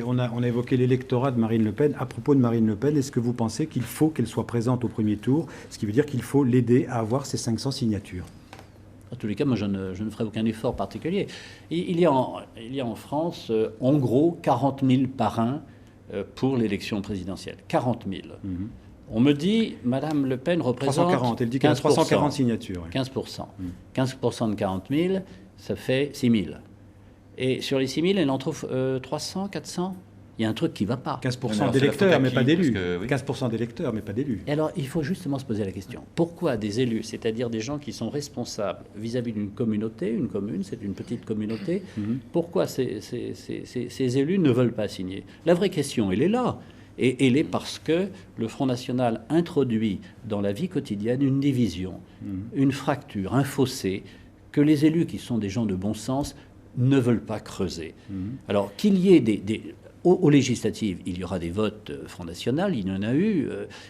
On a évoqué l'électorat de Marine Le Pen. À propos de Marine Le Pen, est-ce que vous pensez qu'il faut qu'elle soit présente au premier tour? Ce qui veut dire qu'il faut l'aider à avoir ses 500 signatures. En tous les cas, moi, je ne ferai aucun effort particulier. Il y a en France, en gros, 40 000 parrains pour l'élection présidentielle. 40 000. On me dit, Madame Le Pen représente 340, elle dit qu'elle a 340 signatures. 15%. 15% de 40 000, ça fait 6 000. Et sur les 6 000, elle en trouve 300, 400. Il y a un truc qui ne va pas. 15% d'électeurs, mais pas d'élus. 15% d'électeurs, mais pas d'élus. Et alors, il faut justement se poser la question. Pourquoi des élus, c'est-à-dire des gens qui sont responsables vis-à-vis d'une communauté, une commune, c'est une petite communauté, pourquoi ces élus ne veulent pas signer? La vraie question, elle est là. Et elle est parce que le Front National introduit dans la vie quotidienne une division, une fracture, un fossé, que les élus, qui sont des gens de bon sens, ne veulent pas creuser. Alors, qu'il y ait aux législatives, il y aura des votes Front National, il y en a eu.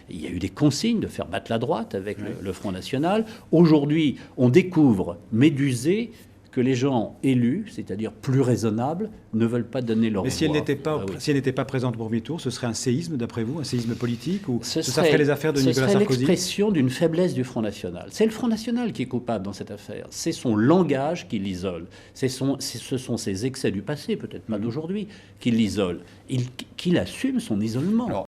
Il y a eu des consignes de faire battre la droite avec le Front National. Aujourd'hui, on découvre, médusé, que les gens élus, c'est-à-dire plus raisonnables, ne veulent pas donner leur voix. Mais si elle n'était pas présente au premier tour, ce serait un séisme, d'après vous, un séisme politique, ou ça serait ferait les affaires de Nicolas Sarkozy? Ce serait l'expression d'une faiblesse du Front National. C'est le Front National qui est coupable dans cette affaire. C'est son langage qui l'isole. Ce sont ses excès du passé, peut-être pas d'aujourd'hui, qui l'isolent. Qu'il assume son isolement.